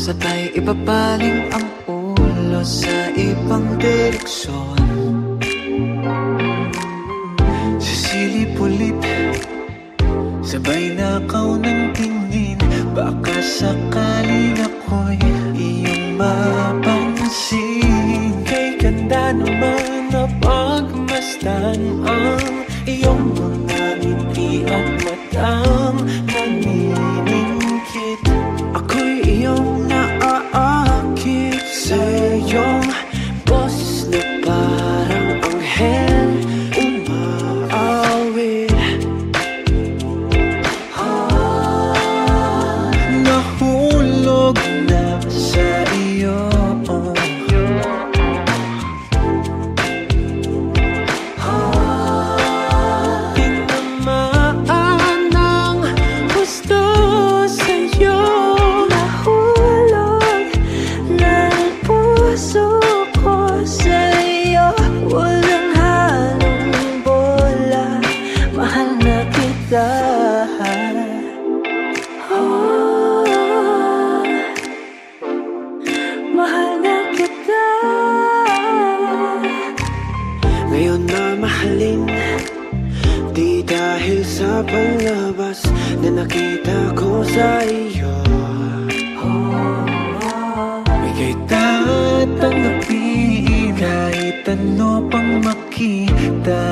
Sabay ibabaling ang ulo sa ibang direksyon. Sisilip ulit, sabay nakaw ng tingin. Baka sakaling ako'y iyong mapansin. Kay ganda naman na pagmasdan ang iyong mga ngiti at matang naniningkit. Ako'y iyong naaakit sa iyong boses na parang anghel umaawit. Nahulog na sa iyo. Tinamaan ng gusto sa'yo. Nahulog ng puso ko sa'yo. Walang halong bola, mahal na kita. Mahal na kita. Ngayon na mahalin, di dahil sa palabas na nakita ko sa iyo. Bigay tatanggapin kahit ano pang makita.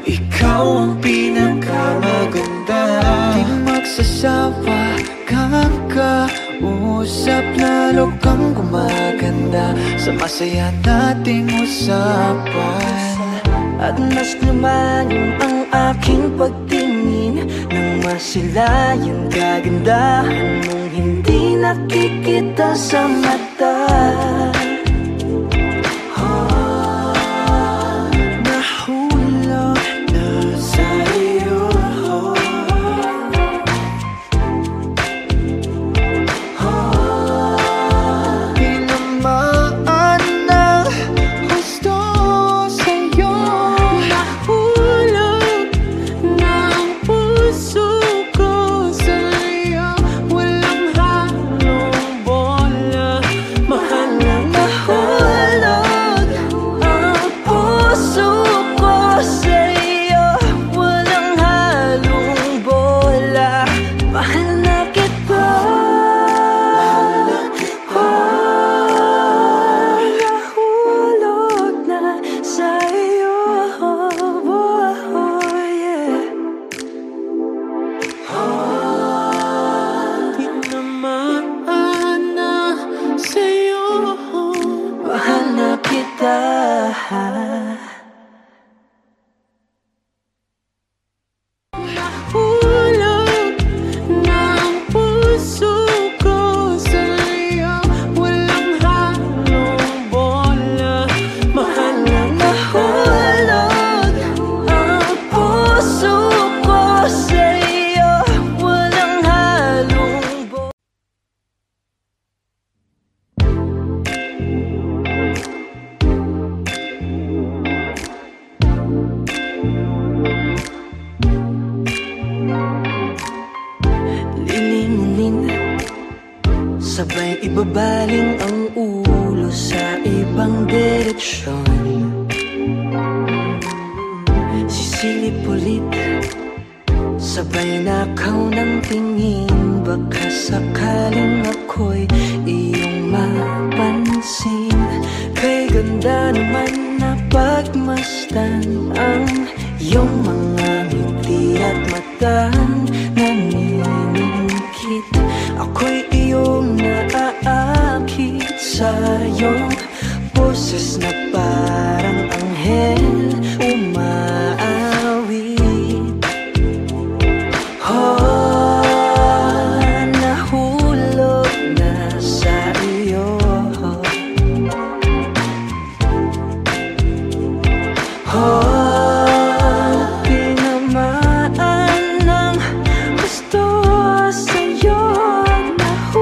Ikaw ang pinakamaganda. Di magsasawa, kakausap, lalo kang gumaganda sa masaya nating usapan. At mas lumalim ang aking pagtingin nang masilayan kagandahan mong hindi nakikita sa mata. Nahulog na sa iyo. Tinamaan ng gusto sa'yo. Nahulog ng puso ko sa'yo. Walang halong bola, mahal na nahulog ang puso ko sa'yo. Walang halong bola, mahal na kita. Nahulog na sa'yo. Tinamaan na sa'yo. Mahal na kita. Nahulog ng puso ko sa'yo. Walang halong bola, mahal na nahulog ang puso ko sa'yo. Walang halong bola. Lilingunin, sabay ibabaling ang ulo sa ibang direksyon. Sisilip ulit, sabay nakaw ng tingin. Baka sakaling ako'y iyong mapansin. Kay ganda naman na pagmasdan ang iyong mga ngiti at matang naniningkit. Ako'y iyong naaakit sa iyong boses na parang anghel umaawit. Nahulog na sa iyo. Tinamaan ng gusto sa'yo. Nahulog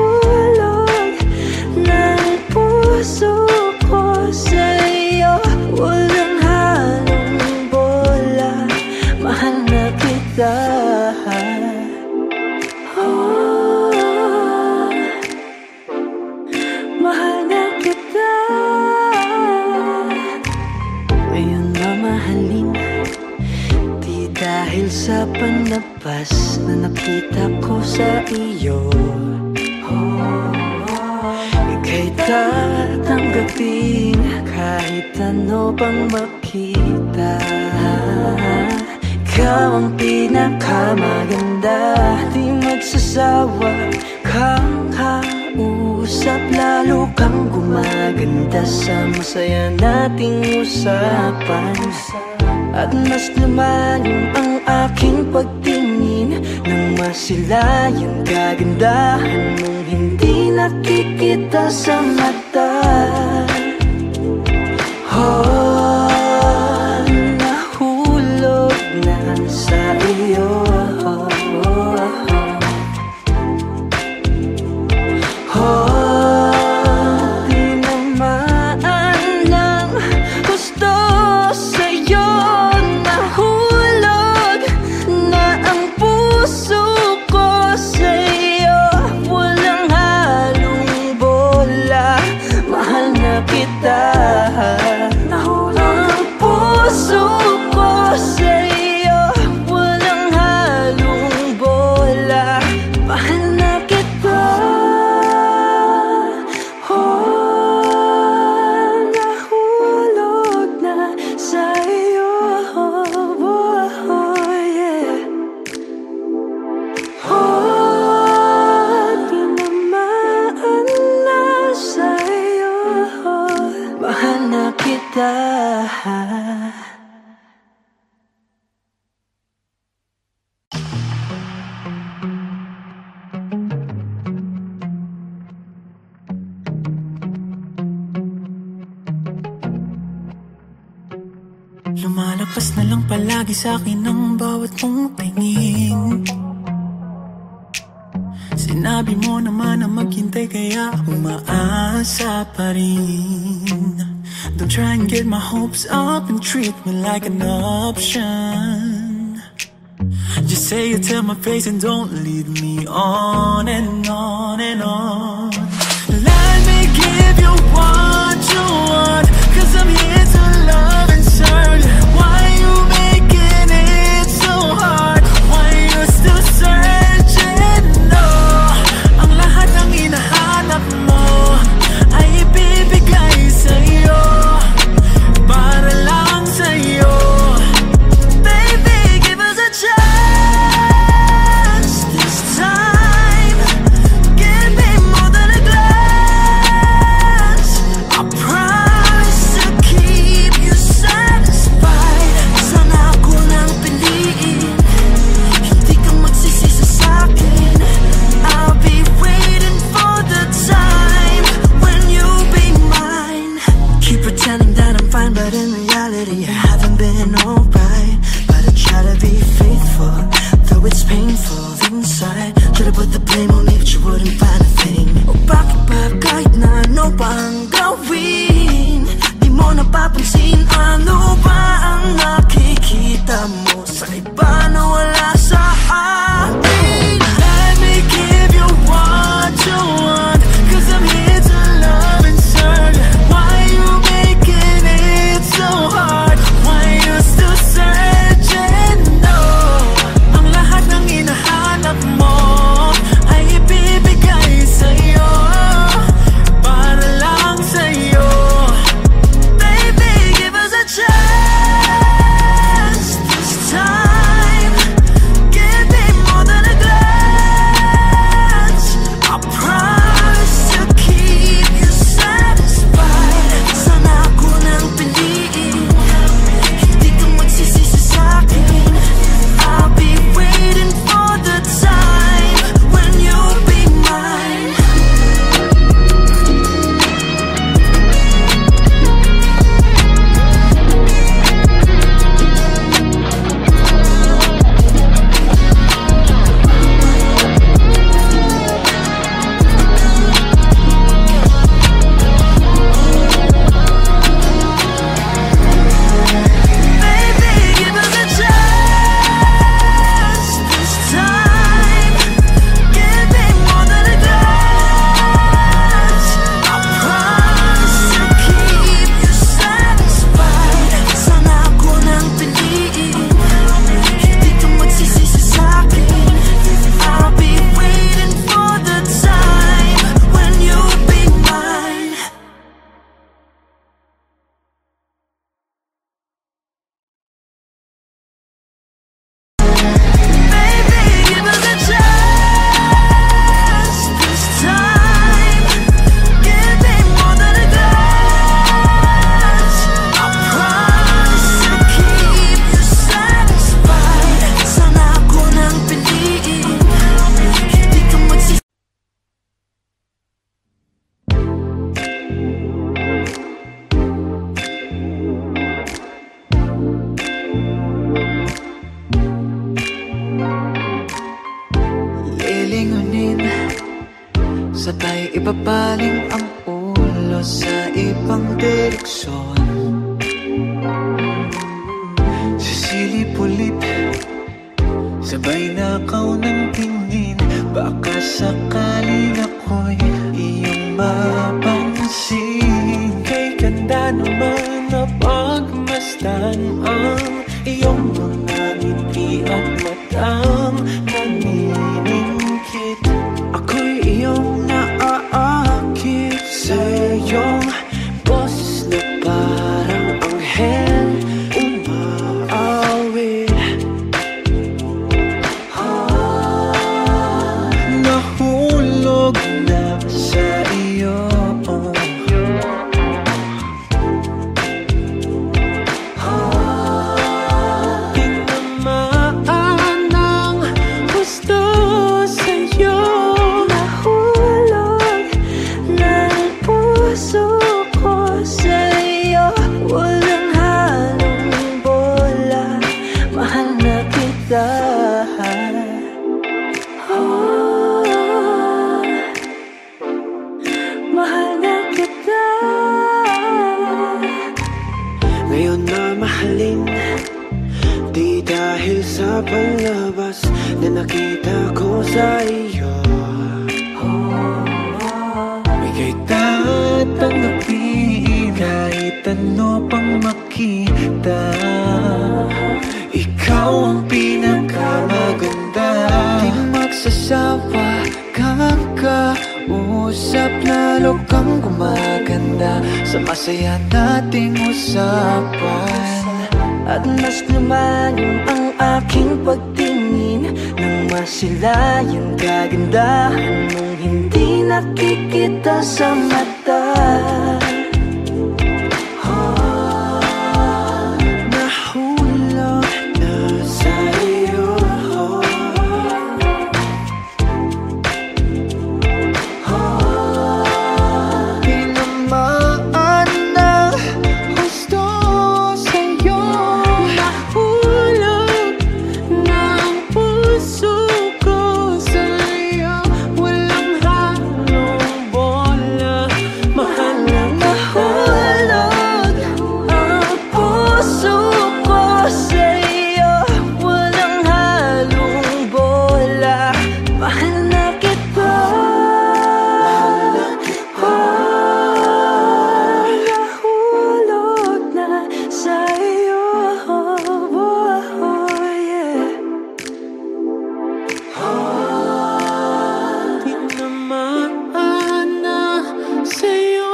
nakikita ko sa iyo. Ika'y tatanggapin kahit ano pang makita. Ikaw ang pinakamaganda, di magsasawa kang kausap. Lalo kang gumaganda sa masaya nating usapan. At mas lumalim ang aking pagtingin nang masilayan kagandahan mong hindi nakikita sa mata. Nahulog na sa iyo. Lumalagpas na lang palagi sa'kin ang bawat mong tingin. Sinabi mo naman na maghintay kaya umaasa pa rin. Don't try and get my hopes up and treat me like an option. Just say it to my face and don't lead me on and on and on. Let me give you what you want, 'cause I'm here to love and serve. Why you making it so hard? Why you still searching? No, ang lahat ng hinahanap mo ay ibibigay sa'yo, para lang sa'yo. Baby, give us a chance this time. Give me more than a glance. I promise to keep you satisfied. Sana ako nang piliin, hindi ka magsisisi sa'kin. I'll be waiting for the time when you'll be mine. Keep pretending that I'm fine, but in reality I haven't been alright. But I try to be faithful, though it's painful inside. Try to put the blame on me, but you wouldn't find a thing. O bakit ba kahit na ano pa ang gawin, di mo napapansin? Ano ba ang nakikita mo sa iba na wala sa akin? Let me give you what you want, 'cause I'm here to love and serve. Why you making it so hard? Why you still searching? No, ang lahat ng hinahanap mo ay ibibigay sa'yo, para lang sa'yo. Baby, give us a chance this time. Give me more than Sabay ibabaling ang ulo sa ibang direksyon. Sisilip ulit, sabay nakaw ng tingin. Baka sakaling ako'y iyong mapansin. Kay ganda naman na pagmasdan ang iyong mga ngiti at matang naniningkit. Ako'y iyong naaakit sa iyong boses na parang anghel umaawit. Nahulog na sa iyo. Tinamaan ng gusto sa'yo. Nahulog ng puso ko sa'yo. Walang halong bola, mahal na kita. Mahal na kita. Ngayon na mahalin, di dahil sa palabas na nakita ko sa iyo. Bigay tatanggapin kahit ano pang makita. Ikaw ang pinakamaganda. Di magsasawa kang kausap, lalo kang gumaganda sa masaya nating usapan. At mas lumalim ang aking pagtingin nang masilayan kagandahan mong hindi nakikita sa mata. Nahulog na sa iyo. Tinamaan ng gusto sa'yo. Nahulog ng puso ko sa'yo. Walang halong bola, mahal na nahulog ang puso ko sa'yo. Walang halong bola, mahal na kita. Nahulog na sa'yo. Tinamaan na sa'yo.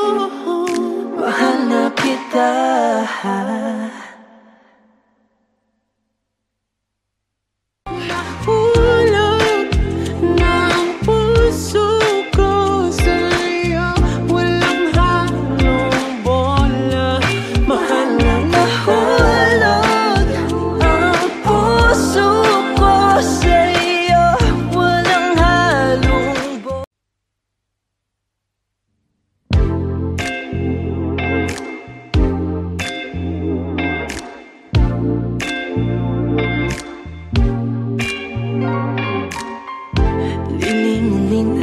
Mahal na kita. Nahulog ng puso ko sa'yo. Walang halong bola, mahal na nahulog ang puso ko sa'yo. Walang halong bola. Lilingunin,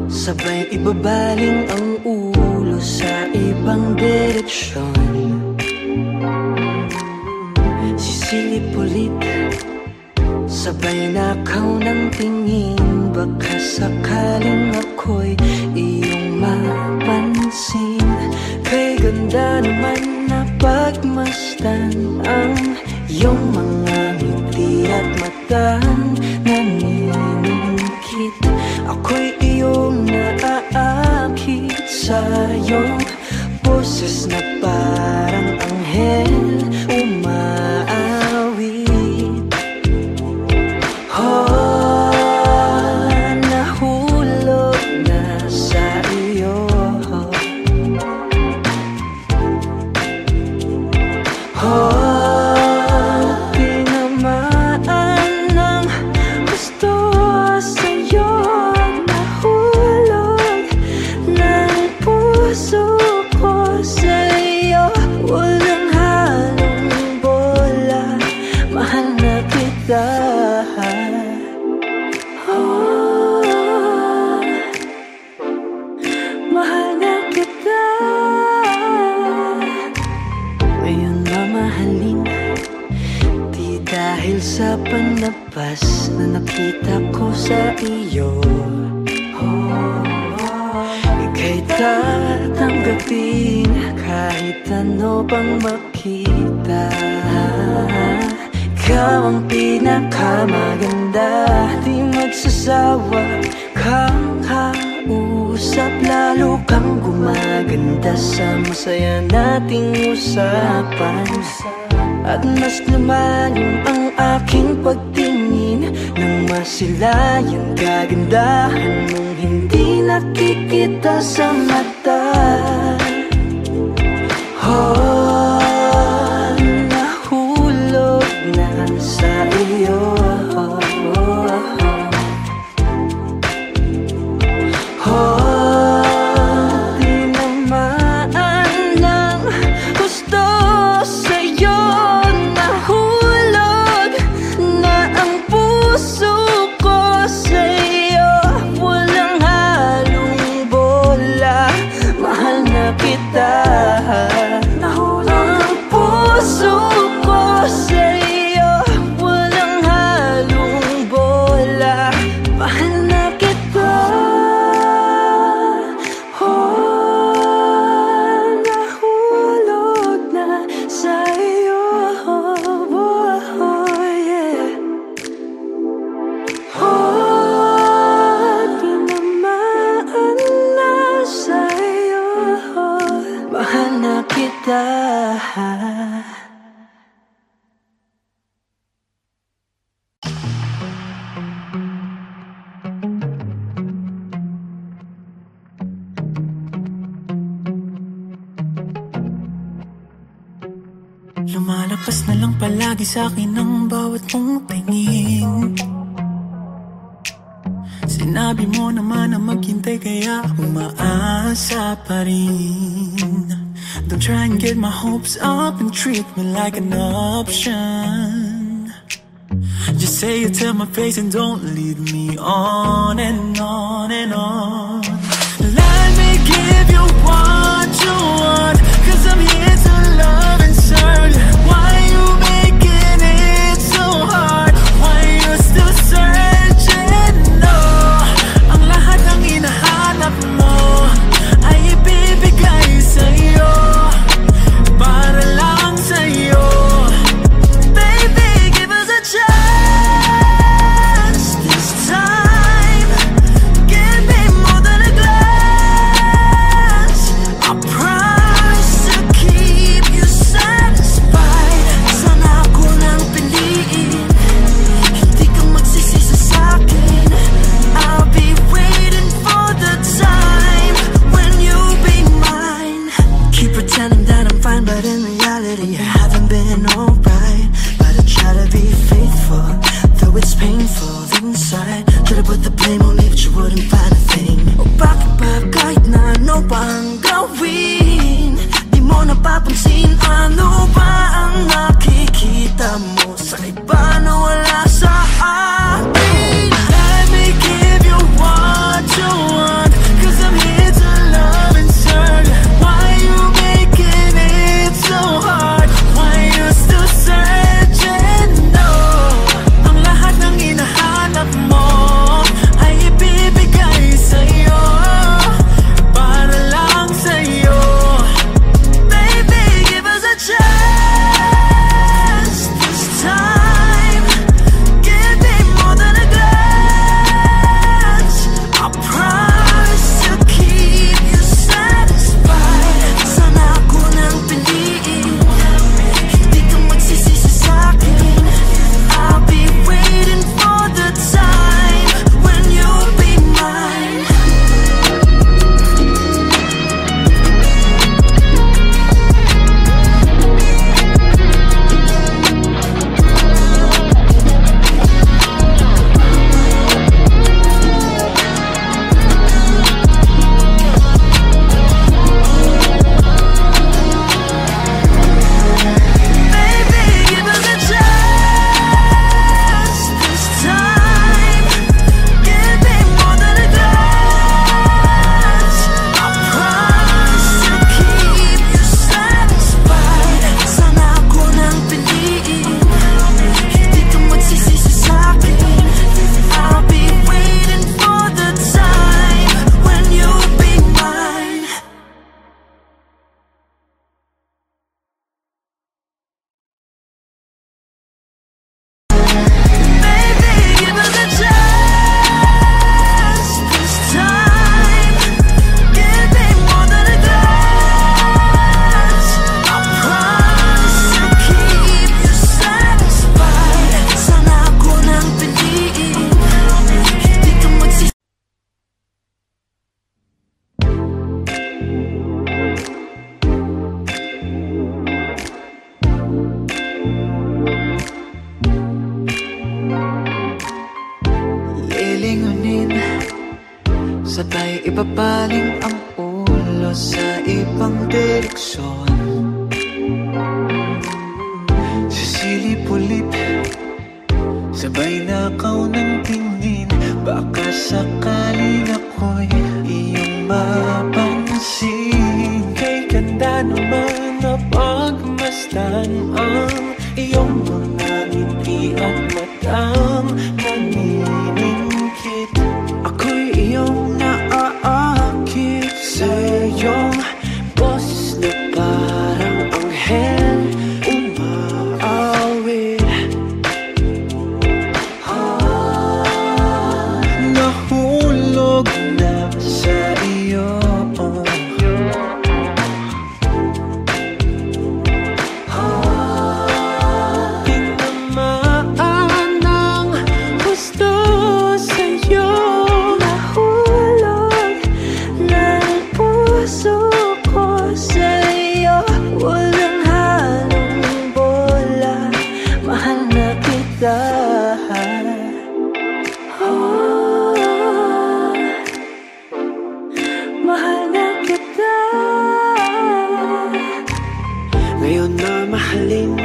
sabay ibabaling ang ulo sa ibang direksyon. Sisilip ulit, sabay nakaw ng tingin. Baka sakaling ako'y iyong mapansin. Kay ganda naman na pagmasdan ang iyong mga ngiti at matang naniningkit. Ako'y iyong naaakit sa iyong boses na parang anghel umaawit. Nahulog na sa iyo. Tinamaan ng gusto sa'yo. Nahulog ng puso ko sa'yo. Walang halong na nakita ko sa iyo. Ika'y tatanggapin kahit ano pang makita. Ikaw ang pinakamaganda, di magsasawa kang kausap. Lalo kang gumaganda sa masaya nating usapan. At mas lumalim ang aking pagtingin nang masilayan kagandahan mong hindi nakikita sa mata. Nahulog na sa iyo. Lumalapas na lang palagi sa'kin ang bawat mong tingin. Sinabi mo naman na maghintay kaya umaasa pa rin. Don't try and get my hopes up and treat me like an option. Just say it to my face and don't lead me on and on and on. Let me give you what you want, 'cause I'm here to love and serve. Why you making it so hard? Why you still searching? No, ang lahat ng hinahanap mo ay ibibigay sa'yo, para lang sa'yo. Baby, give us a chance this time. Give me Sabay ibabaling ang ulo sa ibang direksyon. Sisilip ulit, sabay nakaw ng tingin. Baka sakaling ako'y iyong mapansin. Kay ganda naman na pagmasdan ang iyong mga ngiti at matang naniningkit. Ako'y iyong naaakit sa iyong boses na parang anghel umaawit. Nahulog na sa iyo. Tinamaan ng gusto sa'yo. Nahulog ng puso ko sa'yo. Walang halong bola, mahal na kita. Oh, mahal na kita. Ngayon na mahalin,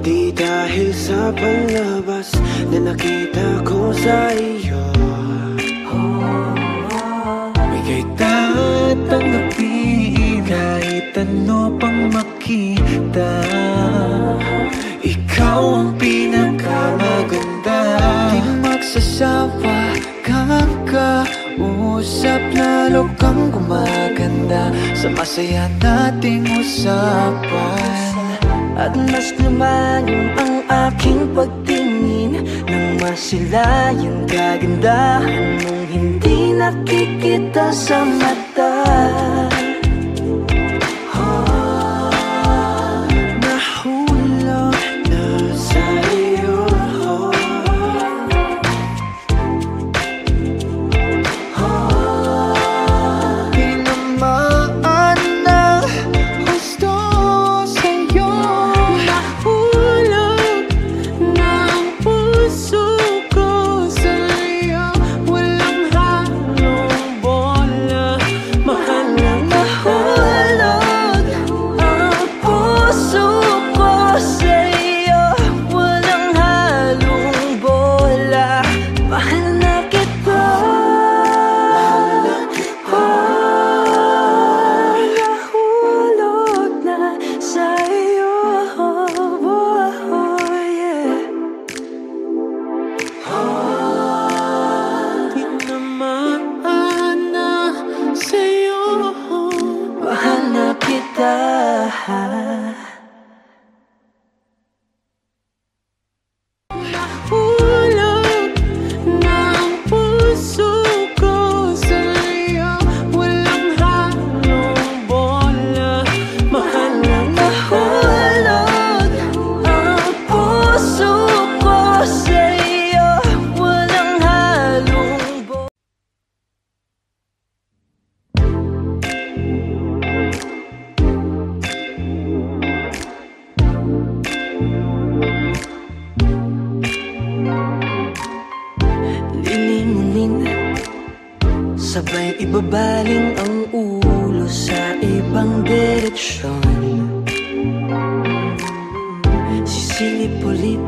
di dahil sa palabas na nakita ko sa iyo. Bigay tatanggapin kahit ano pang makita. Ikaw ang pinakamaganda. Di magsasawa, kakausap, lalo kang gumaganda sa masaya nating usapan. At mas lumalim ang aking pagtingin nang masilayan kagandahan mong hindi nakikita sa mata. Nahulog na sa iyo. Tinamaan ng gusto sa'yo. Nahulog ng puso ko sa'yo. Walang halong bola, mahal na Nahulog ang puso ko sa'yo. Walang halong bola, mahal na kita. Nahulog na sa'yo. Oh, yeah. tinamaan na sa'yo. Mahal na kita. Nahulog ng puso ko sa'yo. Walang halong bola, mahal na Nahulog ang puso ko sa'yo. Walang halong bola. Lilingunin, sabay ibabaling ang ulo sa ibang direksyon. Sisilip ulit,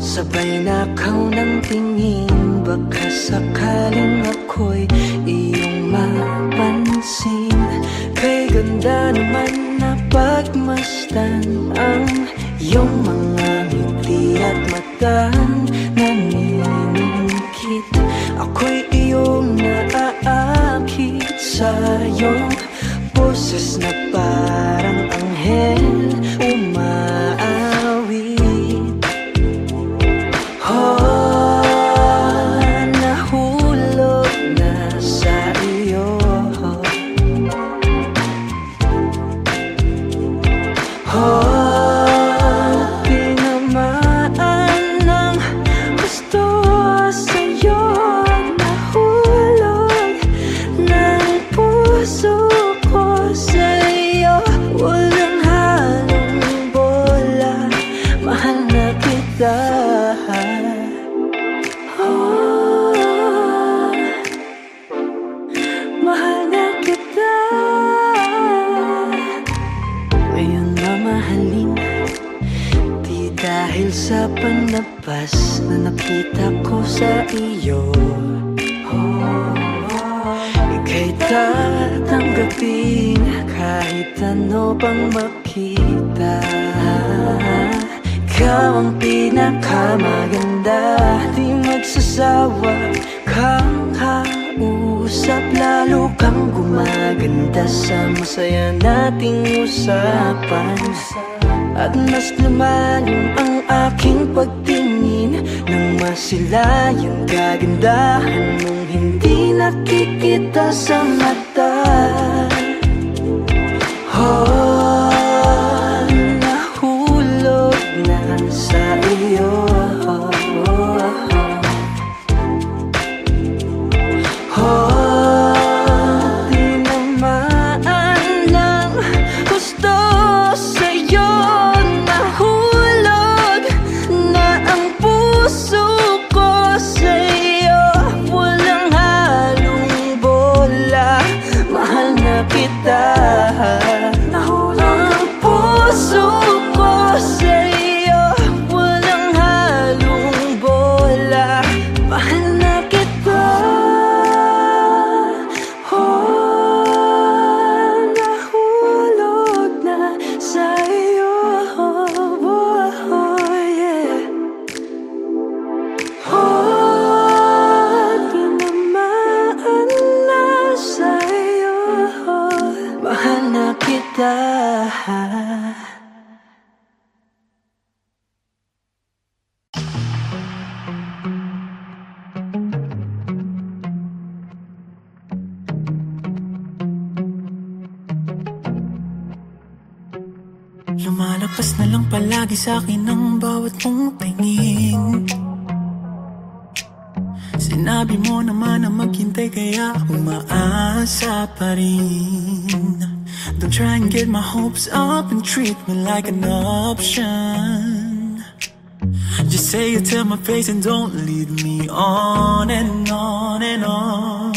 sabay nakaw ng tingin. Baka sakaling ako'y iyong mapansin. Kay ganda naman na pagmasdan ang iyong mga ngiti at matang naniningkit. Ako'y iyong naaakit sa iyong boses na parang anghel umaawit. Nahulog na sa iyo. Tinamaan ng gusto sa'yo. Nahulog ng puso ko sa'yo. sa panlabas na nakita ko sa iyo. Ika'y tatanggapin kahit ano pang makita. Ikaw ang pinakamaganda, di magsasawa kang kausap. Lalo kang gumaganda sa masaya nating usapan. At mas lumalim ang aking pagtingin nang masilayang kagandahan mong hindi nakikita sa mata. Nahulog na sa iyo. Lumalagpas na lang palagi sa'kin ang bawat mong tingin. Sinabi mo naman na maghintay kaya umaasa pa rin. Don't try and get my hopes up and treat me like an option. Just say it to my face and don't lead me on and on and on.